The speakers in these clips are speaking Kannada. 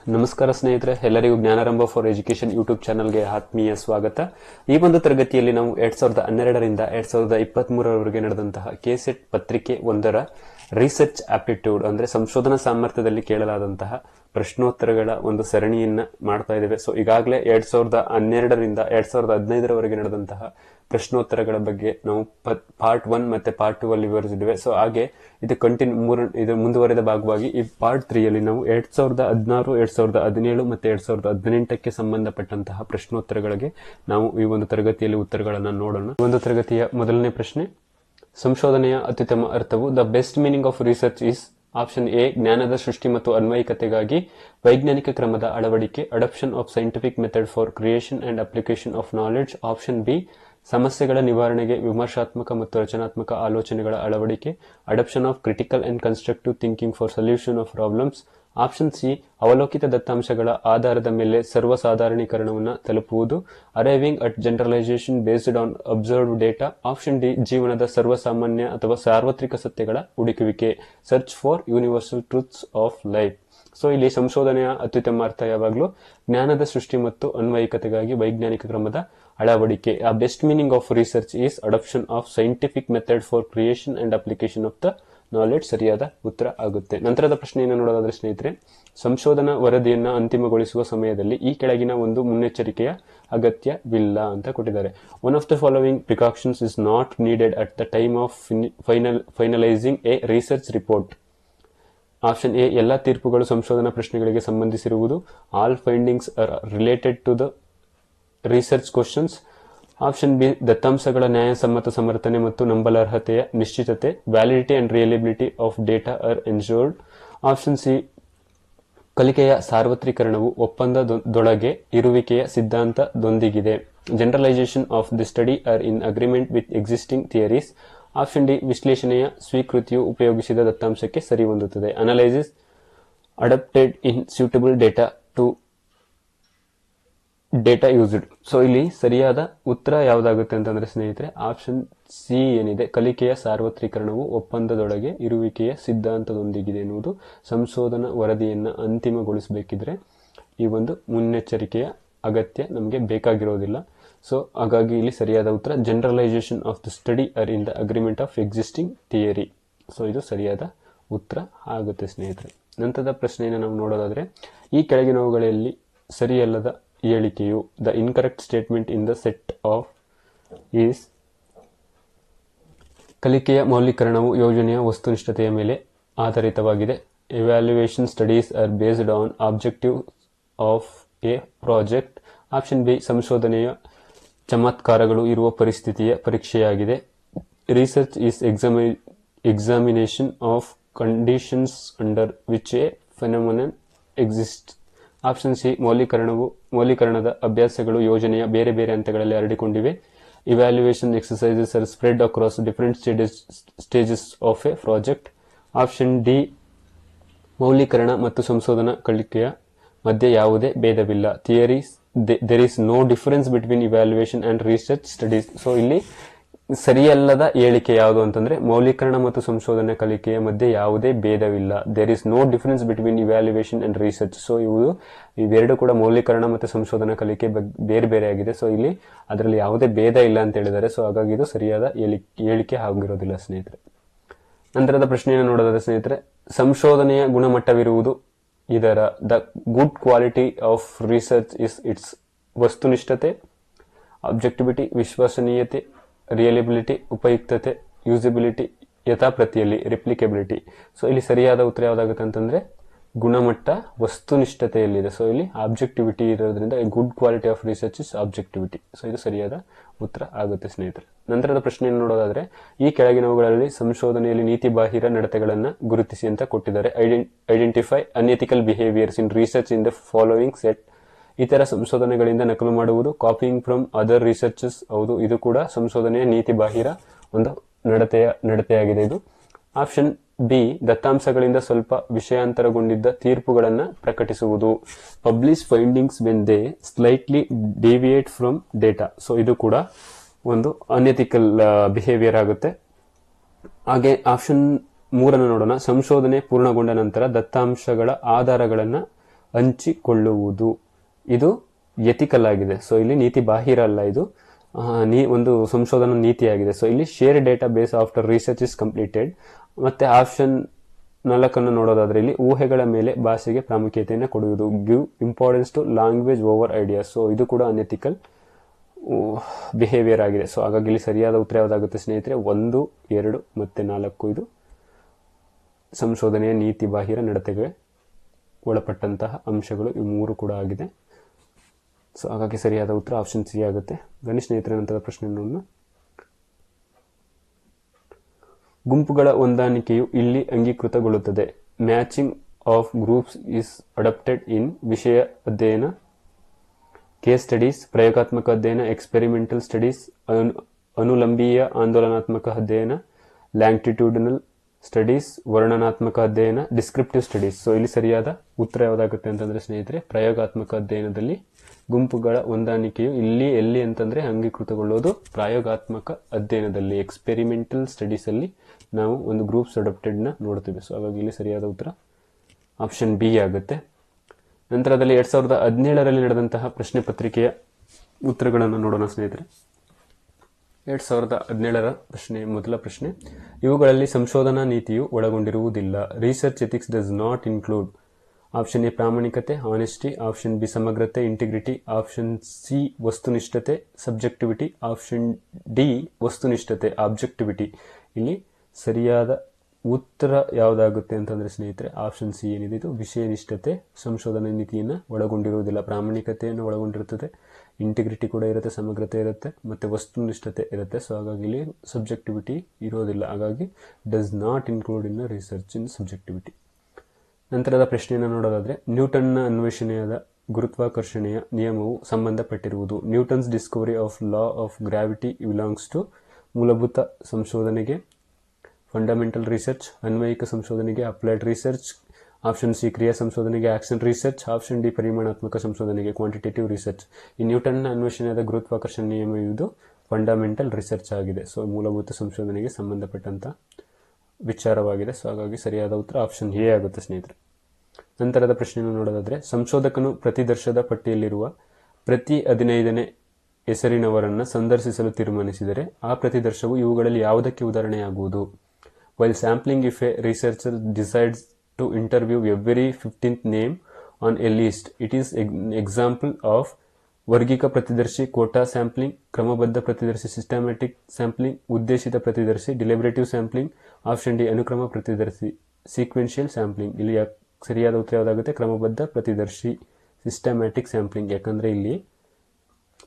ನಮಸ್ಕಾರ ಸ್ನೇಹಿತರೆ, ಎಲ್ಲರಿಗೂ ಜ್ಞಾನಾರಂಭ ಫಾರ್ ಎಜುಕೇಶನ್ ಯೂಟ್ಯೂಬ್ ಚಾನಲ್ಗೆ ಆತ್ಮೀಯ ಸ್ವಾಗತ. ಈ ಒಂದು ತರಗತಿಯಲ್ಲಿ ನಾವು 2012ರಿಂದ 2023ರವರೆಗೆ ನಡೆದಂತಹ ಕೆಸೆಟ್ ಪತ್ರಿಕೆ 1ರ ರಿಸರ್ಚ್ ಆಪ್ಟಿಟ್ಯೂಡ್ ಅಂದ್ರೆ ಸಂಶೋಧನಾ ಸಾಮರ್ಥ್ಯದಲ್ಲಿ ಕೇಳಲಾದಂತಹ ಪ್ರಶ್ನೋತ್ತರಗಳ ಒಂದು ಸರಣಿಯನ್ನ ಮಾಡ್ತಾ ಇದ್ದೇವೆ. ಸೊ ಈಗಾಗಲೇ 2012ರಿಂದ 2015ರವರೆಗೆ ನಡೆದಂತಹ ಪ್ರಶ್ನೋತ್ತರಗಳ ಬಗ್ಗೆ ನಾವು ಪಾರ್ಟ್ 1 ಮತ್ತೆ ಪಾರ್ಟ್ 2 ಅಲ್ಲಿ ವಿವರಿಸಿದ್ದೇವೆ. ಸೊ ಹಾಗೆ ಇದು ಮುಂದುವರೆದ ಭಾಗವಾಗಿ ಈ ಪಾರ್ಟ್ 3 ಅಲ್ಲಿ ನಾವು 2016, 2017 ಮತ್ತೆ 2018ಕ್ಕೆ ಸಂಬಂಧಪಟ್ಟಂತಹ ಪ್ರಶ್ನೋತ್ತರಗಳಿಗೆ ನಾವು ಈ ಒಂದು ತರಗತಿಯಲ್ಲಿ ಉತ್ತರಗಳನ್ನು ನೋಡೋಣ. ಒಂದು ತರಗತಿಯ ಮೊದಲನೇ ಪ್ರಶ್ನೆ, ಸಂಶೋಧನೆಯ ಅತ್ಯುತ್ತಮ ಅರ್ಥವು the best meaning of research is option A ಜ್ಞಾನದ ಸೃಷ್ಟಿ ಮತ್ತು ಅನ್ವಯಿಕತೆಗಾಗಿ ವೈಜ್ಞಾನಿಕ ಕ್ರಮದ ಅಳವಡಿಕೆ, adoption of scientific method for creation and application of knowledge. Option B ಸಮಸ್ಯೆಗಳ ನಿವಾರಣೆಗೆ ವಿಮರ್ಶಾತ್ಮಕ ಮತ್ತು ರಚನಾತ್ಮಕ ಆಲೋಚನೆಗಳ ಅಳವಡಿಕೆ, adoption of critical and constructive thinking for solution of problems. Option C ಅವಲೋಕಿತ ದತ್ತಾಂಶಗಳ ಆಧಾರದ ಮೇಲೆ ಸರ್ವಸಾಧಾರಣೀಕರಣವನ್ನು ತಲುಪುವುದು, arriving at generalisation based on observed data. Option D ಜೀವನದ ಸರ್ವಸಾಮಾನ್ಯ ಅಥವಾ ಸಾರ್ವತ್ರಿಕ ಸತ್ಯಗಳ ಹುಡುಕುವಿಕೆ, search for universal truths of life. So ಇಲ್ಲಿ ಸಂಶೋಧನೆಯ ಅತ್ಯುತ್ತಮ ಅರ್ಥ ಯಾವಾಗಲೂ ಜ್ಞಾನದ ಸೃಷ್ಟಿ ಮತ್ತು ಅನ್ವಯಿಕತೆಗಾಗಿ ವೈಜ್ಞಾನಿಕ ಕ್ರಮದ ಅಳವಡಿಕೆ. ಆ best meaning of research is adoption of scientific method for creation and application of the knowledge ಸರಿಯಾದ ಉತ್ತರ ಆಗುತ್ತೆ. ನಂತರದ ಪ್ರಶ್ನೆಯನ್ನು ನೋಡೋದಾದ್ರೆ ಸ್ನೇಹಿತರೆ, ಸಂಶೋಧನಾ ವರದಿಯನ್ನ ಅಂತಿಮಗೊಳಿಸುವ ಸಮಯದಲ್ಲಿ ಈ ಕೆಳಗಿನ ಒಂದು ಮುನ್ನೆಚ್ಚರಿಕೆಯ ಅಗತ್ಯವಿಲ್ಲ ಅಂತ ಕೊಟ್ಟಿದ್ದಾರೆ. One of the following precautions is not needed at the time of finalising a research report. Option A ಎಲ್ಲಾ ತೀರ್ಪುಗಳು ಸಂಶೋಧನಾ ಪ್ರಶ್ನೆಗಳಿಗೆ ಸಂಬಂಧಿಸಿರುವುದು, all findings are related to the research questions. Option B ದತ್ತಾಂಶಗಳ ನ್ಯಾಯಸಮ್ಮತ ಸಮರ್ಥನೆ ಮತ್ತು ನಂಬಲಾರ್ಹತೆಯ ನಿಶ್ಚಿತತೆ, validity and reliability of data are ensured. Option C ಕಲಿಕೆಯ ಸಾರ್ವತ್ರೀಕರಣವು ಒಪ್ಪಂದದೊಳಗೆ ಇರುವಿಕೆಯ ಸಿದ್ಧಾಂತದೊಂದಿಗಿದೆ, generalisation of the study R in agreement with existing theories. Option D ವಿಶ್ಲೇಷಣೆಯ ಸ್ವೀಕೃತಿಯು ಉಪಯೋಗಿಸಿದ ದತ್ತಾಂಶಕ್ಕೆ ಸರಿ ಹೊಂದುತ್ತದೆ, analysis adapted in suitable data to data used. So ಇಲ್ಲಿ ಸರಿಯಾದ ಉತ್ತರ ಯಾವ್ದಾಗುತ್ತೆ ಅಂತಂದ್ರೆ ಸ್ನೇಹಿತರೆ, ಆಪ್ಷನ್ ಸಿ ಏನಿದೆ, ಕಲಿಕೆಯ ಸಾರ್ವತ್ರೀಕರಣವು ಒಪ್ಪಂದದೊಳಗೆ ಇರುವಿಕೆಯ ಸಿದ್ಧಾಂತದೊಂದಿಗಿದೆ ಎನ್ನುವುದು ಸಂಶೋಧನಾ ವರದಿಯನ್ನ ಅಂತಿಮಗೊಳಿಸಬೇಕಿದ್ರೆ ಈ ಒಂದು ಮುನ್ನೆಚ್ಚರಿಕೆಯ ಅಗತ್ಯ ನಮಗೆ ಬೇಕಾಗಿರೋದಿಲ್ಲ. ಸೊ ಹಾಗಾಗಿ ಇಲ್ಲಿ ಸರಿಯಾದ ಉತ್ತರ generalisation of the study R in the agreement of existing theory. So ಇದು ಸರಿಯಾದ ಉತ್ತರ ಆಗುತ್ತೆ ಸ್ನೇಹಿತರೆ. ನಂತರದ ಪ್ರಶ್ನೆಯನ್ನು ನಾವು ನೋಡೋದಾದ್ರೆ, ಈ ಕೆಳಗಿನವುಗಳಲ್ಲಿ ಸರಿಯಲ್ಲದ ಹೇಳಿಕೆಯು the incorrect statement in the set of is ಕಲಿಕೆಯ ಮೌಲ್ಯೀಕರಣವು ಯೋಜನೆಯ ವಸ್ತುನಿಷ್ಠತೆಯ ಮೇಲೆ ಆಧಾರಿತವಾಗಿದೆ, evaluation studies are based on objective of a project. Option B ಸಂಶೋಧನೆಯ ಚಮತ್ಕಾರಗಳು ಇರುವ ಪರಿಸ್ಥಿತಿಯ ಪರೀಕ್ಷೆಯಾಗಿದೆ, research is examination of conditions under which a phenomenon exist. Option C ಮೌಲ್ಯೀಕರಣದ ಅಭ್ಯಾಸಗಳು ಯೋಜನೆಯ ಬೇರೆ ಬೇರೆ ಹಂತಗಳಲ್ಲಿ ಹರಡಿಕೊಂಡಿವೆ, evaluation exercises are spread across different stages of a project. Option D ಮೌಲ್ಯೀಕರಣ ಮತ್ತು ಸಂಶೋಧನಾ ಕಲಿಕೆಯ ಮಧ್ಯೆ ಯಾವುದೇ ಭೇದವಿಲ್ಲ, theories there is no difference between evaluation and research studies. So ಇಲ್ಲಿ ಸರಿಯಲ್ಲದ ಹೇಳಿಕೆ ಯಾವುದು ಅಂತಂದ್ರೆ ಮೌಲ್ಯೀಕರಣ ಮತ್ತು ಸಂಶೋಧನೆ ಕಲಿಕೆಯ ಮಧ್ಯೆ ಯಾವುದೇ ಭೇದವಿಲ್ಲ, there is no difference between evaluation and research. So ಇವೆರಡು ಕೂಡ ಮೌಲ್ಯೀಕರಣ ಮತ್ತು ಸಂಶೋಧನಾ ಕಲಿಕೆ ಬೇರೆ ಬೇರೆ ಆಗಿದೆ. ಸೊ ಇಲ್ಲಿ ಅದರಲ್ಲಿ ಯಾವುದೇ ಭೇದ ಇಲ್ಲ ಅಂತ ಹೇಳಿದ್ದಾರೆ. ಸೊ ಹಾಗಾಗಿ ಇದು ಸರಿಯಾದ ಹೇಳಿಕೆ ಆಗಿರೋದಿಲ್ಲ ಸ್ನೇಹಿತರೆ. ನಂತರದ ಪ್ರಶ್ನೆಯನ್ನು ನೋಡೋದಾದ್ರೆ ಸ್ನೇಹಿತರೆ, ಸಂಶೋಧನೆಯ ಗುಣಮಟ್ಟವಿರುವುದು ಇದರ the good quality of research is its ವಸ್ತುನಿಷ್ಠತೆ, ಆಬ್ಜೆಕ್ಟಿವಿಟಿ ವಿಶ್ವಸನೀಯತೆ, ರಿಯಲಬಿಲಿಟಿ ಉಪಯುಕ್ತತೆ, ಯೂಸಿಬಿಲಿಟಿ ಯಥಾಪ್ರತಿಯಲ್ಲಿ ರಿಪ್ಲಿಕಬಿಲಿಟಿ. ಸೊ ಇಲ್ಲಿ ಸರಿಯಾದ ಉತ್ತರ ಯಾವ್ದಾಗುತ್ತೆ ಅಂತಂದ್ರೆ ಗುಣಮಟ್ಟ ವಸ್ತುನಿಷ್ಠತೆಯಲ್ಲಿದೆ. ಸೊ ಇಲ್ಲಿ ಆಬ್ಜೆಕ್ಟಿವಿಟಿ ಇರೋದ್ರಿಂದ good quality of research is objectivity. So ಇದು ಸರಿಯಾದ ಉತ್ತರ ಆಗುತ್ತೆ ಸ್ನೇಹಿತರೆ. ನಂತರದ ಪ್ರಶ್ನೆಯನ್ನು ನೋಡೋದಾದ್ರೆ, ಈ ಕೆಳಗಿನವುಗಳಲ್ಲಿ ಸಂಶೋಧನೆಯಲ್ಲಿ ನೀತಿ ಬಾಹಿರ ನಡತೆಗಳನ್ನು ಗುರುತಿಸಿ ಅಂತ ಕೊಟ್ಟಿದ್ದಾರೆ. Identify unethical behaviours in research in the following set. ಇತರ ಸಂಶೋಧನೆಗಳಿಂದ ನಕಲು ಮಾಡುವುದು, ಕಾಪಿಂಗ್ ಫ್ರಮ್ ಅದರ್ ರಿಸರ್ಚಸ್. ಹೌದು, ಇದು ಕೂಡ ಸಂಶೋಧನೆಯ ನೀತಿ ಬಾಹಿರ ಒಂದು ನಡತೆಯಾಗಿದೆ ಇದು. ಆಪ್ಷನ್ ಬಿ ದತ್ತಾಂಶಗಳಿಂದ ಸ್ವಲ್ಪ ವಿಷಯಾಂತರಗೊಂಡಿದ್ದ ತೀರ್ಪುಗಳನ್ನು ಪ್ರಕಟಿಸುವುದು, publish findings when they slightly deviate from data. So ಇದು ಕೂಡ ಒಂದು ಅನ್ಎಥಿಕಲ್ ಬಿಹೇವಿಯರ್ ಆಗುತ್ತೆ. ಹಾಗೆ ಆಪ್ಷನ್ 3 ನೋಡೋಣ, ಸಂಶೋಧನೆ ಪೂರ್ಣಗೊಂಡ ನಂತರ ದತ್ತಾಂಶಗಳ ಆಧಾರಗಳನ್ನು ಹಂಚಿಕೊಳ್ಳುವುದು. ಇದು ಎಥಿಕಲ್ ಆಗಿದೆ. ಸೊ ಇಲ್ಲಿ ನೀತಿ ಬಾಹಿರ ಅಲ್ಲ, ಇದು ಒಂದು ಸಂಶೋಧನಾ ನೀತಿಯಾಗಿದೆ. ಸೊ ಇಲ್ಲಿ share data base after research is completed. ಮತ್ತೆ ಆಪ್ಷನ್ 4 ನೋಡೋದಾದ್ರೆ ಇಲ್ಲಿ ಊಹೆಗಳ ಮೇಲೆ ಭಾಷೆಗೆ ಪ್ರಾಮುಖ್ಯತೆಯನ್ನು ಕೊಡುವುದು. Give importance to language over ideas. So ಇದು ಕೂಡ ಅನ್ಎಥಿಕಲ್ ಬಿಹೇವಿಯರ್ ಆಗಿದೆ. ಸೊ ಹಾಗಾಗಿ ಇಲ್ಲಿ ಸರಿಯಾದ ಉತ್ತರ ಯಾವುದಾಗುತ್ತೆ ಸ್ನೇಹಿತರೆ? 1, 2 ಮತ್ತೆ 4 ಇದು ಸಂಶೋಧನೆಯ ನೀತಿ ಬಾಹಿರ ನಡತೆಗೆ ಒಳಪಟ್ಟಂತಹ ಅಂಶಗಳು. ಇವು 3 ಕೂಡ ಆಗಿದೆ. ಸೊ ಹಾಗಾಗಿ ಸರಿಯಾದ ಉತ್ತರ ಆಪ್ಷನ್ ಸಿ ಆಗುತ್ತೆ. ಬನ್ನಿ ಸ್ನೇಹಿತರೆ, ನಂತರದ ಪ್ರಶ್ನೆ ನೋಡೋಣ. ಗುಂಪುಗಳ ಹೊಂದಾಣಿಕೆಯು ಇಲ್ಲಿ ಅಂಗೀಕೃತಗೊಳ್ಳುತ್ತದೆ. Matching of groups is adapted in ವಿಷಯ ಅಧ್ಯಯನ, ಕೇಸ್ ಸ್ಟಡೀಸ್, ಪ್ರಯೋಗಾತ್ಮಕ ಅಧ್ಯಯನ, ಎಕ್ಸ್ಪೆರಿಮೆಂಟಲ್ ಸ್ಟಡೀಸ್, ಅನುಲಂಬೀಯ ಆಂದೋಲನಾತ್ಮಕ ಅಧ್ಯಯನ, ಲ್ಯಾಂಗಿಟ್ಯೂಡಿನಲ್ ಸ್ಟಡೀಸ್, ವರ್ಣನಾತ್ಮಕ ಅಧ್ಯಯನ, ಡಿಸ್ಕ್ರಿಪ್ಟಿವ್ ಸ್ಟಡೀಸ್. ಸೊ ಇಲ್ಲಿ ಸರಿಯಾದ ಉತ್ತರ ಯಾವುದಾಗುತ್ತೆ ಅಂತಂದ್ರೆ ಸ್ನೇಹಿತರೆ, ಪ್ರಯೋಗಾತ್ಮಕ ಅಧ್ಯಯನದಲ್ಲಿ ಗುಂಪುಗಳ ಹೊಂದಾಣಿಕೆಯು ಎಲ್ಲಿ ಅಂತಂದ್ರೆ ಅಂಗೀಕೃತಗೊಳ್ಳೋದು ಪ್ರಯೋಗಾತ್ಮಕ ಅಧ್ಯಯನದಲ್ಲಿ, ಎಕ್ಸ್ಪೆರಿಮೆಂಟಲ್ ಸ್ಟಡೀಸ್ ಅಲ್ಲಿ ನಾವು ಒಂದು ಗ್ರೂಪ್ಸ್ ಅಡಾಪ್ಟೆಡ್ ನ ನೋಡ್ತೀವಿ. ಸೊ ಹಾಗಾಗಿ ಇಲ್ಲಿ ಸರಿಯಾದ ಉತ್ತರ ಆಪ್ಷನ್ ಬಿ ಆಗುತ್ತೆ. ನಂತರದಲ್ಲಿ 2017ರಲ್ಲಿ ನಡೆದಂತಹ ಪ್ರಶ್ನೆ ಪತ್ರಿಕೆಯ ಉತ್ತರಗಳನ್ನು ನೋಡೋಣ ಸ್ನೇಹಿತರೆ. 2017ರ ಪ್ರಶ್ನೆ, ಮೊದಲ ಪ್ರಶ್ನೆ, ಇವುಗಳಲ್ಲಿ ಸಂಶೋಧನಾ ನೀತಿಯು ಒಳಗೊಂಡಿರುವುದಿಲ್ಲ. Research ethics does not include. Option A ಪ್ರಾಮಾಣಿಕತೆ, ಆನೆಸ್ಟಿ. ಆಪ್ಷನ್ ಬಿ ಸಮಗ್ರತೆ, ಇಂಟಿಗ್ರಿಟಿ. ಆಪ್ಷನ್ ಸಿ ವಸ್ತುನಿಷ್ಠತೆ, ಸಬ್ಜೆಕ್ಟಿವಿಟಿ. ಆಪ್ಷನ್ ಡಿ ವಸ್ತುನಿಷ್ಠತೆ, ಆಬ್ಜೆಕ್ಟಿವಿಟಿ. ಇಲ್ಲಿ ಸರಿಯಾದ ಉತ್ತರ ಯಾವುದಾಗುತ್ತೆ ಅಂತಂದ್ರೆ ಸ್ನೇಹಿತರೆ, ಆಪ್ಷನ್ ಸಿ ಏನಿದೆ ಇದು ವಿಷಯನಿಷ್ಠತೆ ಸಂಶೋಧನಾ ನೀತಿಯನ್ನು ಒಳಗೊಂಡಿರುವುದಿಲ್ಲ. ಪ್ರಾಮಾಣಿಕತೆಯನ್ನು ಒಳಗೊಂಡಿರುತ್ತದೆ, ಇಂಟಿಗ್ರಿಟಿ ಕೂಡ ಇರುತ್ತೆ, ಸಮಗ್ರತೆ ಇರುತ್ತೆ, ಮತ್ತೆ ವಸ್ತುನಿಷ್ಠತೆ ಇರುತ್ತೆ. ಸೊ ಹಾಗಾಗಿ ಇಲ್ಲಿ ಸಬ್ಜೆಕ್ಟಿವಿಟಿ ಇರೋದಿಲ್ಲ. ಹಾಗಾಗಿ does not include in research in subjectivity. ನಂತರದ ಪ್ರಶ್ನೆಯನ್ನು ನೋಡೋದಾದ್ರೆ, ನ್ಯೂಟನ್ನ ಅನ್ವೇಷಣೆಯಾದ ಗುರುತ್ವಾಕರ್ಷಣೆಯ ನಿಯಮವು ಸಂಬಂಧಪಟ್ಟಿರುವುದು. Newton's discovery of law of gravity belongs to ಮೂಲಭೂತ ಸಂಶೋಧನೆಗೆ, ಫಂಡಮೆಂಟಲ್ ರಿಸರ್ಚ್, ಅನ್ವಯಿಕ ಸಂಶೋಧನೆಗೆ, ಅಪ್ಲೈಡ್ ರಿಸರ್ಚ್. ಆಪ್ಷನ್ ಸಿ ಕ್ರಿಯಾ ಸಂಶೋಧನೆಗೆ, ಆಕ್ಷನ್ ರಿಸರ್ಚ್. ಆಪ್ಷನ್ ಡಿ ಪರಿಮಾಣಾತ್ಮಕ ಸಂಶೋಧನೆಗೆ, ಕ್ವಾಂಟಿಟೇಟಿವ್ ರಿಸರ್ಚ್. ಈ ನ್ಯೂಟನ್ನ ಅನ್ವೇಷಣೆಯಾದ ಗುರುತ್ವಾಕರ್ಷಣ ನಿಯಮ ಇದು ಫಂಡಮೆಂಟಲ್ ರಿಸರ್ಚ್ ಆಗಿದೆ. ಸೊ ಮೂಲಭೂತ ಸಂಶೋಧನೆಗೆ ಸಂಬಂಧಪಟ್ಟಂತ ವಿಚಾರವಾಗಿದೆ. ಸೊ ಹಾಗಾಗಿ ಸರಿಯಾದ ಉತ್ತರ ಆಪ್ಷನ್ ಎ ಆಗುತ್ತೆ ಸ್ನೇಹಿತರೆ. ನಂತರದ ಪ್ರಶ್ನೆಯನ್ನು ನೋಡೋದಾದ್ರೆ, ಸಂಶೋಧಕನು ಪ್ರತಿದರ್ಶದ ಪಟ್ಟಿಯಲ್ಲಿರುವ ಪ್ರತಿ 15ನೇ ಹೆಸರಿನವರನ್ನು ಸಂದರ್ಶಿಸಲು ತೀರ್ಮಾನಿಸಿದರೆ ಆ ಪ್ರತಿದರ್ಶವು ಇವುಗಳಲ್ಲಿ ಯಾವುದಕ್ಕೆ ಉದಾಹರಣೆಯಾಗುವುದು? While sampling, if a researcher decides to interview every 15th name on a list, it is an example of ವರ್ಗಿಕ ಪ್ರತಿದರ್ಶಿ, ಕೋಟಾ ಸ್ಯಾಂಪ್ಲಿಂಗ್, ಕ್ರಮಬದ್ಧ ಪ್ರತಿದರ್ಶಿ, ಸಿಸ್ಟಮ್ಯಾಟಿಕ್ ಸ್ಯಾಂಪ್ಲಿಂಗ್, ಉದ್ದೇಶಿತ ಪ್ರತಿದರ್ಶಿ, ಡಿಲಿಬರೇಟಿವ್ ಸ್ಯಾಂಪ್ಲಿಂಗ್. ಆಪ್ಷನ್ ಡಿ ಅನುಕ್ರಮ ಪ್ರತಿದರ್ಶಿ, ಸೀಕ್ವೆನ್ಷಿಯಲ್ ಸ್ಯಾಂಪ್ಲಿಂಗ್. ಇಲ್ಲಿ ಸರಿಯಾದ ಉತ್ತರ ಯಾವುದಾಗುತ್ತೆ? ಕ್ರಮಬದ್ಧ ಪ್ರತಿದರ್ಶಿ, ಸಿಸ್ಟಮ್ಯಾಟಿಕ್ ಸ್ಯಾಂಪ್ಲಿಂಗ್. ಯಾಕಂದ್ರೆ ಇಲ್ಲಿ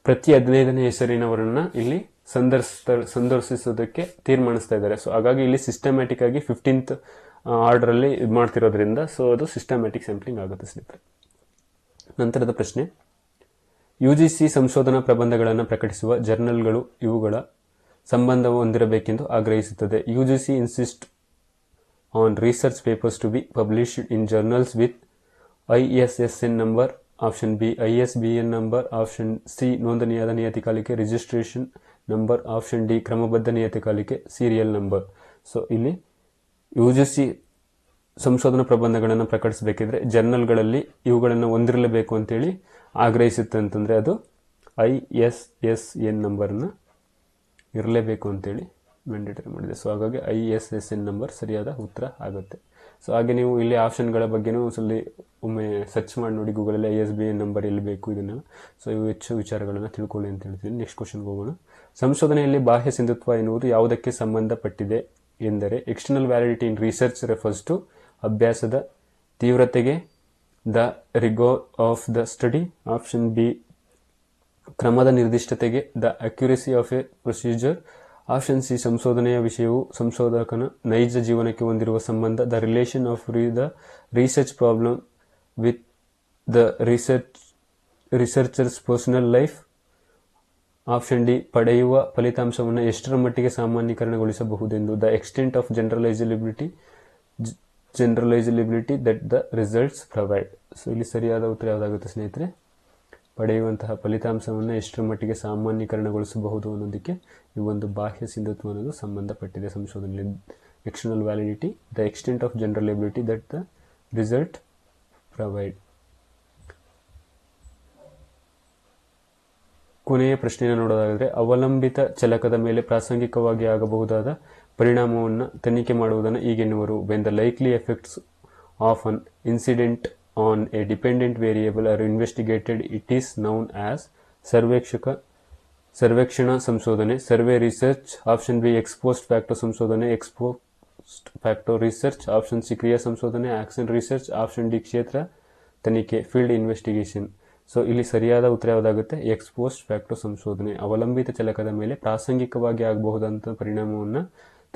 ಪ್ರತಿ 15ನೇ ಹೆಸರಿನವರನ್ನ ಇಲ್ಲಿ ಸಂದರ್ಶಿಸೋದಕ್ಕೆ ತೀರ್ಮಾನಿಸ್ತಾ ಇದ್ದಾರೆ. ಸೊ ಹಾಗಾಗಿ ಇಲ್ಲಿ ಸಿಸ್ಟಮ್ಯಾಟಿಕ್ ಆಗಿ 15th ಆರ್ಡರ್ ಅಲ್ಲಿ ಇದು ಮಾಡ್ತಿರೋದ್ರಿಂದ ಸೊ ಅದು ಸಿಸ್ಟಮ್ಯಾಟಿಕ್ ಸ್ಯಾಂಪ್ಲಿಂಗ್ ಆಗುತ್ತೆ ಸ್ನೇಹಿತರೆ. ನಂತರದ ಪ್ರಶ್ನೆ, ಯುಜಿಸಿ ಸಂಶೋಧನಾ ಪ್ರಬಂಧಗಳನ್ನು ಪ್ರಕಟಿಸುವ ಜರ್ನಲ್ಗಳು ಇವುಗಳ ಸಂಬಂಧವು ಹೊಂದಿರಬೇಕೆಂದು ಆಗ್ರಹಿಸುತ್ತದೆ. UGC insist on research papers to be published in journals with ISSN number. Option B ISBN number. Option C ನೋಂದಣಿಯಾದ ನಿಯತಕಾಲಿಕೆ, ರಿಜಿಸ್ಟ್ರೇಷನ್ ನಂಬರ್. ಆಪ್ಷನ್ ಡಿ ಕ್ರಮಬದ್ಧ ನಿಯತಕಾಲಿಕೆ, ಸೀರಿಯಲ್ ನಂಬರ್. ಸೊ ಇಲ್ಲಿ ಯುಜಿಸಿ ಸಂಶೋಧನಾ ಪ್ರಬಂಧಗಳನ್ನು ಪ್ರಕಟಿಸಬೇಕಿದ್ರೆ ಜರ್ನಲ್ಗಳಲ್ಲಿ ಇವುಗಳನ್ನು ಹೊಂದಿರಲೇಬೇಕು ಅಂತೇಳಿ ಆಗ್ರಹಿಸುತ್ತೆ. ಅಂತಂದ್ರೆ ಅದು ISSN ನಂಬರ್ನ ಇರಲೇಬೇಕು ಅಂತೇಳಿ ಮ್ಯಾಂಡೇಟರಿ ಮಾಡಿದೆ. ಸೊ ಹಾಗಾಗಿ ISSN ನಂಬರ್ ಸರಿಯಾದ ಉತ್ತರ ಆಗುತ್ತೆ. ಸೊ ಹಾಗೆ ನೀವು ಇಲ್ಲಿ ಆಪ್ಷನ್ಗಳ ಬಗ್ಗೆನೂ ಸ್ವಲ್ಪ ಒಮ್ಮೆ ಸರ್ಚ್ ಮಾಡಿ ನೋಡಿ ಗೂಗಲಲ್ಲಿ, ISBN ನಂಬರ್ ಎಲ್ಲಿ ಬೇಕು ಇದನ್ನೆಲ್ಲ. ಸೊ ಇವು ಹೆಚ್ಚು ವಿಚಾರಗಳನ್ನು ತಿಳ್ಕೊಳ್ಳಿ ಅಂತ ಹೇಳ್ತೀನಿ. ನೆಕ್ಸ್ಟ್ ಕ್ವಶನ್ಗೆ ಹೋಗೋಣ. ಸಂಶೋಧನೆಯಲ್ಲಿ ಬಾಹ್ಯ ಸಿಂಧುತ್ವ ಎನ್ನುವುದು ಯಾವುದಕ್ಕೆ ಸಂಬಂಧಪಟ್ಟಿದೆ ಎಂದರೆ, external validity in research refers to ಅಭ್ಯಾಸದ ತೀವ್ರತೆಗೆ, the rigour of the study. Option B ಕ್ರಮದ ನಿರ್ದಿಷ್ಟತೆಗೆ, the accuracy of a procedure. Option C ಸಂಶೋಧನೆಯ ವಿಷಯವು ಸಂಶೋಧಕನ ನೈಜ ಜೀವನಕ್ಕೆ ಹೊಂದಿರುವ ಸಂಬಂಧ, the relation of the research problem with the researcher's personal life. Option D ಪಡೆಯುವ ಫಲಿತಾಂಶವನ್ನು ಎಷ್ಟರ ಮಟ್ಟಿಗೆ ಸಾಮಾನ್ಯೀಕರಣಗೊಳಿಸಬಹುದೆಂದು, the extent of generalisability that the results provide. So ಇಲ್ಲಿ ಸರಿಯಾದ ಉತ್ತರ ಯಾವುದಾಗುತ್ತೆ ಸ್ನೇಹಿತರೆ? ಪಡೆಯುವಂತಹ ಫಲಿತಾಂಶವನ್ನು ಎಷ್ಟರ ಮಟ್ಟಿಗೆ ಸಾಮಾನ್ಯೀಕರಣಗೊಳಿಸಬಹುದು ಅನ್ನೋದಕ್ಕೆ ಈ ಒಂದು ಬಾಹ್ಯ ಸಿಂಧುತ್ವ ಅನ್ನೋದು ಸಂಬಂಧಪಟ್ಟಿದೆ ಸಂಶೋಧನೆಯಲ್ಲಿ. External validity, the extent of generalisability that the result provide. ಕೊನೆಯ ಪ್ರಶ್ನೆಯನ್ನು ನೋಡೋದಾದರೆ ಅವಲಂಬಿತ ಚಲಕದ ಮೇಲೆ ಪ್ರಾಸಂಗಿಕವಾಗಿ ಆಗಬಹುದಾದ ಪರಿಣಾಮವನ್ನು ತನಿಖೆ ಮಾಡುವುದನ್ನು ಹೀಗೆನ್ನುವರು. When the likely effects of an incident on a dependent variable are investigated it is known as ಸರ್ವೇಕ್ಷಣಾ ಸಂಶೋಧನೆ, survey research. Option B ex post facto ಸಂಶೋಧನೆ, ex post facto research. Option C ಕ್ರಿಯಾ ಸಂಶೋಧನೆ, ಆಕ್ಷನ್ ರಿಸರ್ಚ್. ಆಪ್ಷನ್ ಡಿ ಕ್ಷೇತ್ರ ತನಿಖೆ, ಫೀಲ್ಡ್ ಇನ್ವೆಸ್ಟಿಗೇಷನ್. ಸೊ ಇಲ್ಲಿ ಸರಿಯಾದ ಉತ್ತರ ಯಾವುದಾಗುತ್ತೆ? ಎಕ್ಸ್ಪೋಸ್ಟ್ ಫ್ಯಾಕ್ಟೋ ಸಂಶೋಧನೆ. ಅವಲಂಬಿತ ಚಲಕದ ಮೇಲೆ ಪ್ರಾಸಂಗಿಕವಾಗಿ ಆಗಬಹುದಂತ ಪರಿಣಾಮವನ್ನು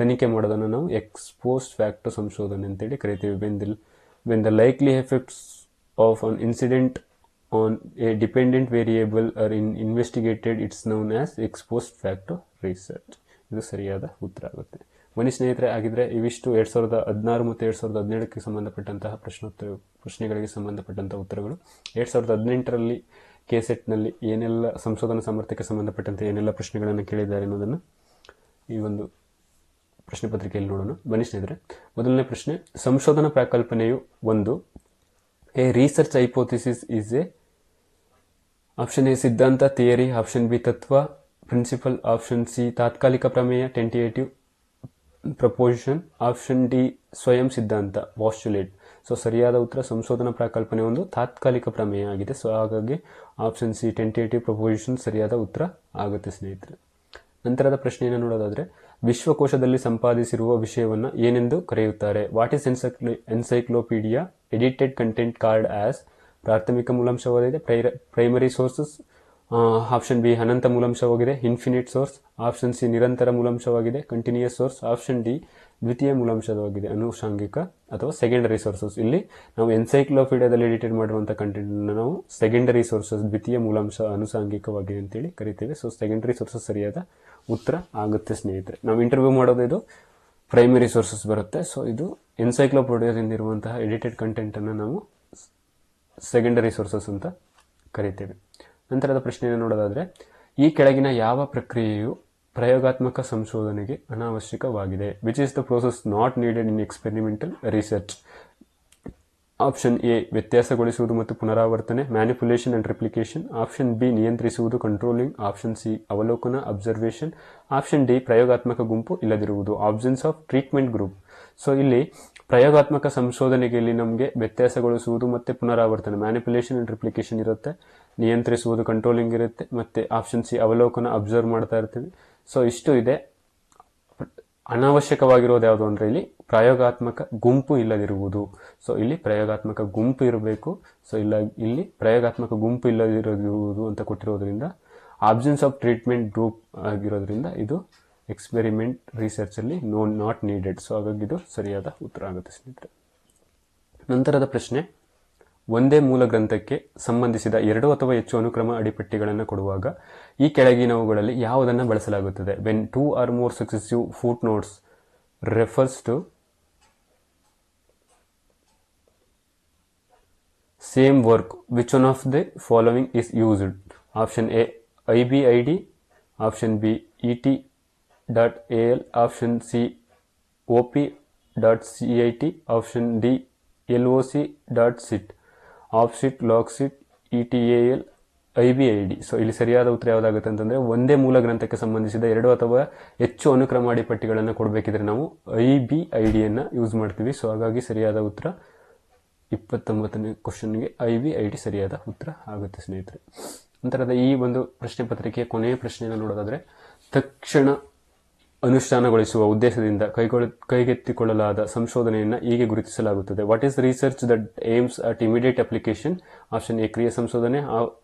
ತನಿಖೆ ಮಾಡೋದನ್ನು ನಾವು ಎಕ್ಸ್ಪೋಸ್ಟ್ ಫ್ಯಾಕ್ಟೋ ಸಂಶೋಧನೆ ಅಂತೇಳಿ ಕರಿತೀವಿ. When the likely effects of an incident on a dependent variable are investigated it's known as ex post facto research. ಇದು ಸರಿಯಾದ ಉತ್ತರ ಆಗುತ್ತೆ. ಬನ್ನಿ ಸ್ನೇಹಿತರೆ, ಆಗಿದ್ರೆ ಇವಿಷ್ಟು 2016 ಮತ್ತು 2017ಕ್ಕೆ ಸಂಬಂಧಪಟ್ಟಂತಹ ಪ್ರಶ್ನೆಗಳಿಗೆ ಸಂಬಂಧಪಟ್ಟಂತಹ ಉತ್ತರಗಳು. 2018ರಲ್ಲಿ ಕೆಸೆಟ್ನಲ್ಲಿ ಏನೆಲ್ಲ ಸಂಶೋಧನಾ ಸಾಮರ್ಥ್ಯಕ್ಕೆ ಸಂಬಂಧಪಟ್ಟಂತೆ ಏನೆಲ್ಲ ಪ್ರಶ್ನೆಗಳನ್ನು ಕೇಳಿದ್ದಾರೆ ಅನ್ನೋದನ್ನು ಈ ಒಂದು ಪ್ರಶ್ನೆ ಪತ್ರಿಕೆಯಲ್ಲಿ ನೋಡೋಣ. ಬನ್ನಿ ಸ್ನೇಹಿತರೆ, ಮೊದಲನೇ ಪ್ರಶ್ನೆ, ಸಂಶೋಧನಾ ಪ್ರಕಲ್ಪನೆಯು ಒಂದು A research hypothesis is A. Option A ಸಿದ್ಧಾಂತ, ಥಿಯರಿ. ಆಪ್ಷನ್ ಬಿ ತತ್ವ, ಪ್ರಿನ್ಸಿಪಲ್. ಆಪ್ಷನ್ ಸಿ ತಾತ್ಕಾಲಿಕ ಪ್ರಮೇಯ, ಟೆಂಟೇಟಿವ್ ಪ್ರಪೋಸಿಷನ್. ಆಪ್ಷನ್ ಡಿ ಸ್ವಯಂ ಸಿದ್ಧಾಂತ, ಪಾಸ್ಟುಲೇಟ್. ಸೊ ಸರಿಯಾದ ಉತ್ತರ ಸಂಶೋಧನಾ ಪ್ರಕಲ್ಪನೆ ಒಂದು ತಾತ್ಕಾಲಿಕ ಪ್ರಮೇಯ ಆಗಿದೆ. ಸೊ ಹಾಗಾಗಿ ಆಪ್ಷನ್ ಸಿ ಟೆಂಟೇಟಿವ್ ಪ್ರಪೋಸಿಷನ್ ಸರಿಯಾದ ಉತ್ತರ ಆಗುತ್ತೆ ಸ್ನೇಹಿತರೆ. ನಂತರದ ಪ್ರಶ್ನೆಯನ್ನು ನೋಡೋದಾದ್ರೆ, ವಿಶ್ವಕೋಶದಲ್ಲಿ ಸಂಪಾದಿಸಿರುವ ವಿಷಯವನ್ನು ಏನೆಂದು ಕರೆಯುತ್ತಾರೆ? What is encyclopaedia? Edited content card as. ಪ್ರಾಥಮಿಕ ಮೂಲಾಂಶವಾಗಿದೆ, ಪ್ರೈಮರಿ ಸೋರ್ಸಸ್. ಆಪ್ಷನ್ ಬಿ ಅನಂತ ಮೂಲಂಶವಾಗಿದೆ, ಇನ್ಫಿನಿಟ್ ಸೋರ್ಸ್. ಆಪ್ಷನ್ ಸಿ ನಿರಂತರ ಮೂಲಂಶವಾಗಿದೆ, ಕಂಟಿನ್ಯೂಯಸ್ ಸೋರ್ಸ್. ಆಪ್ಷನ್ ಡಿ ದ್ವಿತೀಯ ಮೂಲಂಶವಾಗಿದೆ, ಅನುಷಂಗಿಕ ಅಥವಾ ಸೆಕೆಂಡರಿ ಸೋರ್ಸಸ್. ಇಲ್ಲಿ ನಾವು ಎನ್ಸೈಕ್ಲೋಪೀಡಿಯಾದಲ್ಲಿ ಎಡಿಟೆಡ್ ಮಾಡಿರುವಂತಹ ಕಂಟೆಂಟ್ ನಾವು ಸೆಕೆಂಡರಿ ಸೋರ್ಸಸ್, ದ್ವಿತೀಯ ಮೂಲಾಂಶ ಅನುಷಂಗಿಕವಾಗಿದೆ ಅಂತೇಳಿ ಕರಿತೇವೆ. ಸೊ ಸೆಕೆಂಡರಿ ಸೋರ್ಸಸ್ ಸರಿಯಾದ ಉತ್ತರ ಆಗುತ್ತೆ ಸ್ನೇಹಿತರೆ. ನಾವು ಇಂಟರ್ವ್ಯೂ ಮಾಡೋದು ಇದು ಪ್ರೈಮರಿ ಸೋರ್ಸಸ್ ಬರುತ್ತೆ. ಸೊ ಇದು ಎನ್ಸೈಕ್ಲೋಪೀಡಿಯಾದಿಂದ ಇರುವಂತಹ ಎಡಿಟೆಡ್ ಕಂಟೆಂಟ್ ಅನ್ನು ನಾವು ಸೆಕೆಂಡರಿ ಸೋರ್ಸಸ್ ಅಂತ ಕರಿತೇವೆ. ನಂತರದ ಪ್ರಶ್ನೆಯನ್ನು ನೋಡೋದಾದ್ರೆ, ಈ ಕೆಳಗಿನ ಯಾವ ಪ್ರಕ್ರಿಯೆಯು ಪ್ರಯೋಗಾತ್ಮಕ ಸಂಶೋಧನೆಗೆ ಅನಾವಶ್ಯಕವಾಗಿದೆ? Which is the process not needed in experimental research? Option A ವ್ಯತ್ಯಾಸಗೊಳಿಸುವುದು ಮತ್ತು ಪುನರಾವರ್ತನೆ, manipulation and replication. Option B ನಿಯಂತ್ರಿಸುವುದು, ಕಂಟ್ರೋಲಿಂಗ್. ಆಪ್ಷನ್ ಸಿ ಅವಲೋಕನ, ಅಬ್ಸರ್ವೇಷನ್. ಆಪ್ಷನ್ ಡಿ ಪ್ರಯೋಗಾತ್ಮಕ ಗುಂಪು ಇಲ್ಲದಿರುವುದು, absence of treatment group. So ಇಲ್ಲಿ ಪ್ರಯೋಗಾತ್ಮಕ ಸಂಶೋಧನೆಗೆ ಇಲ್ಲಿ ನಮಗೆ ವ್ಯತ್ಯಾಸಗೊಳಿಸುವುದು ಮತ್ತೆ ಪುನರಾವರ್ತನೆ, ಮ್ಯಾನಿಪುಲೇಷನ್ ಅಂಡ್ ರಿಪ್ಲಿಕೇಶನ್ ಇರುತ್ತೆ, ನಿಯಂತ್ರಿಸುವುದು ಕಂಟ್ರೋಲಿಂಗ್ ಇರುತ್ತೆ, ಮತ್ತೆ ಆಪ್ಷನ್ ಸಿ ಅವಲೋಕನ, ಅಬ್ಸರ್ವ್ ಮಾಡ್ತಾ ಇರ್ತೀವಿ. ಸೊ ಇಷ್ಟು ಇದೆ. ಅನಾವಶ್ಯಕವಾಗಿರೋದು ಯಾವುದು ಅಂದ್ರೆ ಇಲ್ಲಿ ಪ್ರಯೋಗಾತ್ಮಕ ಗುಂಪು ಇಲ್ಲದಿರುವುದು. ಸೊ ಇಲ್ಲಿ ಪ್ರಯೋಗಾತ್ಮಕ ಗುಂಪು ಇರಬೇಕು. ಸೊ ಇಲ್ಲಿ ಪ್ರಯೋಗಾತ್ಮಕ ಗುಂಪು ಇಲ್ಲದಿರುವುದು ಅಂತ ಕೊಟ್ಟಿರೋದ್ರಿಂದ ಆಬ್ಸೆನ್ಸ್ ಆಫ್ ಟ್ರೀಟ್ಮೆಂಟ್ ಗ್ರೂಪ್ ಆಗಿರೋದ್ರಿಂದ ಇದು ಎಕ್ಸ್ಪೆರಿಮೆಂಟ್ ರಿಸರ್ಚ್ ಅಲ್ಲಿ ನಾಟ್ ನೀಡೆಡ್. ಸೊ ಹಾಗಾಗಿ ಇದು ಸರಿಯಾದ ಉತ್ತರ ಆಗುತ್ತೆ ಸ್ನೇಹಿತರೆ. ನಂತರದ ಪ್ರಶ್ನೆ, ಒಂದೇ ಮೂಲ ಗ್ರಂಥಕ್ಕೆ ಸಂಬಂಧಿಸಿದ 2 ಅಥವಾ ಹೆಚ್ಚು ಅನುಕ್ರಮ ಅಡಿಪಟ್ಟಿಗಳನ್ನು ಕೊಡುವಾಗ ಈ ಕೆಳಗಿನವುಗಳಲ್ಲಿ ಯಾವುದನ್ನು ಬಳಸಲಾಗುತ್ತದೆ? When 2 or more successive footnotes refers to same work, which one of the following is used? Option A IBID, option B et.al, option C op.cit, option D loc.sit. Op cit, loc cit, ETAL, IBID. So ಇಲ್ಲಿ ಸರಿಯಾದ ಉತ್ತರ ಯಾವುದಾಗುತ್ತೆ ಅಂತಂದ್ರೆ, ಒಂದೇ ಮೂಲ ಗ್ರಂಥಕ್ಕೆ ಸಂಬಂಧಿಸಿದ 2 ಅಥವಾ ಹೆಚ್ಚು ಅನುಕ್ರಮ ಅಡಿಪಟ್ಟಿಗಳನ್ನು ಕೊಡಬೇಕಿದ್ರೆ ನಾವು ಐಬಿಐಡಿಯನ್ನು ಯೂಸ್ ಮಾಡ್ತೀವಿ. ಸೊ ಹಾಗಾಗಿ ಸರಿಯಾದ ಉತ್ತರ 29ನೇ ಕ್ವಶನ್ಗೆ ಐಬಿಐಡಿ ಸರಿಯಾದ ಉತ್ತರ ಆಗುತ್ತೆ ಸ್ನೇಹಿತರೆ. ನಂತರದ ಈ ಒಂದು ಪ್ರಶ್ನೆ ಪತ್ರಿಕೆಯ ಕೊನೆಯ ಪ್ರಶ್ನೆಯನ್ನು ನೋಡೋದಾದ್ರೆ, ತಕ್ಷಣ ಅನುಷ್ಠಾನಗೊಳಿಸುವ ಉದ್ದೇಶದಿಂದ ಕೈಗೆತ್ತಿಕೊಳ್ಳಲಾದ ಸಂಶೋಧನೆಯನ್ನು ಹೀಗೆ ಗುರುತಿಸಲಾಗುತ್ತದೆ. What is research that aims at immediate application? Option A ಕ್ರಿಯಾ ಸಂಶೋಧನೆ,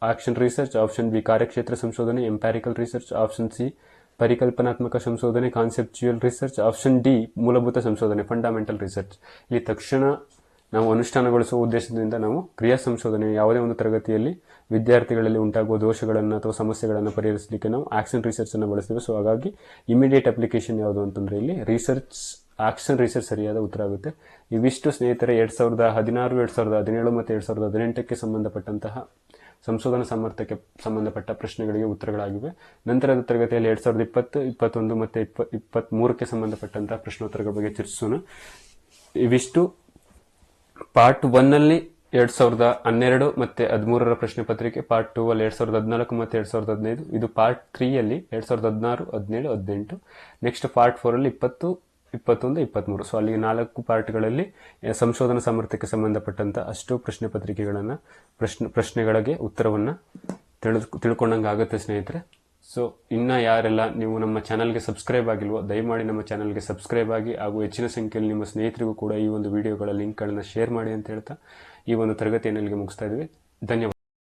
ಆಕ್ಷನ್ ರಿಸರ್ಚ್. ಆಪ್ಷನ್ ಬಿ ಕಾರ್ಯಕ್ಷೇತ್ರ ಸಂಶೋಧನೆ, ಎಂಪ್ಯಾರಿಕಲ್ ರಿಸರ್ಚ್. ಆಪ್ಷನ್ ಸಿ ಪರಿಕಲ್ಪನಾತ್ಮಕ ಸಂಶೋಧನೆ, ಕಾನ್ಸೆಪ್ಚುಯಲ್ ರಿಸರ್ಚ್. ಆಪ್ಷನ್ ಡಿ ಮೂಲಭೂತ ಸಂಶೋಧನೆ, ಫಂಡಮೆಂಟಲ್ ರಿಸರ್ಚ್. ಇಲ್ಲಿ ತಕ್ಷಣ ನಾವು ಅನುಷ್ಠಾನಗೊಳಿಸುವ ಉದ್ದೇಶದಿಂದ ನಾವು ಕ್ರಿಯಾ ಸಂಶೋಧನೆ, ಯಾವುದೇ ಒಂದು ತರಗತಿಯಲ್ಲಿ ವಿದ್ಯಾರ್ಥಿಗಳಲ್ಲಿ ಉಂಟಾಗುವ ದೋಷಗಳನ್ನು ಅಥವಾ ಸಮಸ್ಯೆಗಳನ್ನು ಪರಿಹರಿಸಲಿಕ್ಕೆ ನಾವು ಆಕ್ಷನ್ ರಿಸರ್ಚ್ ಅನ್ನು ಬಳಸ್ತೇವೆ. ಸೊ ಹಾಗಾಗಿ ಇಮಿಡಿಯೇಟ್ ಅಪ್ಲಿಕೇಶನ್ ಯಾವುದು ಅಂತಂದ್ರೆ ಇಲ್ಲಿ ರಿಸರ್ಚ್, ಆಕ್ಷನ್ ರಿಸರ್ಚ್ ಸರಿಯಾದ ಉತ್ತರ ಆಗುತ್ತೆ. ಇವಿಷ್ಟು ಸ್ನೇಹಿತರೆ 2016, 2017 ಮತ್ತು 2018ಕ್ಕೆ ಸಂಬಂಧಪಟ್ಟಂತಹ ಸಂಶೋಧನಾ ಸಾಮರ್ಥ್ಯಕ್ಕೆ ಸಂಬಂಧಪಟ್ಟ ಪ್ರಶ್ನೆಗಳಿಗೆ ಉತ್ತರಗಳಾಗಿವೆ. ನಂತರದ ತರಗತಿಯಲ್ಲಿ 2020, 21 ಮತ್ತು 23ಕ್ಕೆ ಸಂಬಂಧಪಟ್ಟಂತಹ ಪ್ರಶ್ನೋತ್ತರಗಳ ಬಗ್ಗೆ ಚರ್ಚಿಸೋಣ. ಇವಿಷ್ಟು ಪಾರ್ಟ್ 1 ಅಲ್ಲಿ 2012 ಮತ್ತೆ 13 ಪ್ರಶ್ನೆ ಪತ್ರಿಕೆ ಪಾರ್ಟ್ 2 ಅಲ್ಲಿ 2014 ಮತ್ತೆ 2015, ಇದು ಪಾರ್ಟ್ 3 ಅಲ್ಲಿ 2016, 17, 18, ನೆಕ್ಸ್ಟ್ ಪಾರ್ಟ್ 4 ಅಲ್ಲಿ 20, 21, 23. ಸೊ ಅಲ್ಲಿ 4 ಪಾರ್ಟ್ಗಳಲ್ಲಿ ಸಂಶೋಧನಾ ಸಾಮರ್ಥ್ಯಕ್ಕೆ ಸಂಬಂಧಪಟ್ಟಂತ ಅಷ್ಟು ಪ್ರಶ್ನೆ ಪತ್ರಿಕೆಗಳನ್ನ ಪ್ರಶ್ನೆಗಳಿಗೆ ಉತ್ತರವನ್ನ ತಿಳ್ಕೊಂಡಂಗೆ ಆಗುತ್ತೆ ಸ್ನೇಹಿತರೆ. ಸೊ ಇನ್ನ ಯಾರೆಲ್ಲ ನೀವು ನಮ್ಮ ಚಾನಲ್ಗೆ ಸಬ್ಸ್ಕ್ರೈಬ್ ಆಗಿಲ್ವೋ ದಯಮಾಡಿ ನಮ್ಮ ಚಾನಲ್ಗೆ ಸಬ್ಸ್ಕ್ರೈಬ್ ಆಗಿ ಹಾಗೂ ಹೆಚ್ಚಿನ ಸಂಖ್ಯೆಯಲ್ಲಿ ನಿಮ್ಮ ಸ್ನೇಹಿತರಿಗೂ ಕೂಡ ಈ ಒಂದು ವಿಡಿಯೋಗಳ ಲಿಂಕ್ಗಳನ್ನ ಶೇರ್ ಮಾಡಿ ಅಂತ ಹೇಳ್ತಾ ಈ ಒಂದು ತರಗತಿಯನ್ನು ಇಲ್ಲಿಗೆ ಮುಗಿಸ್ತಾ ಇದ್ವಿ. ಧನ್ಯವಾದ.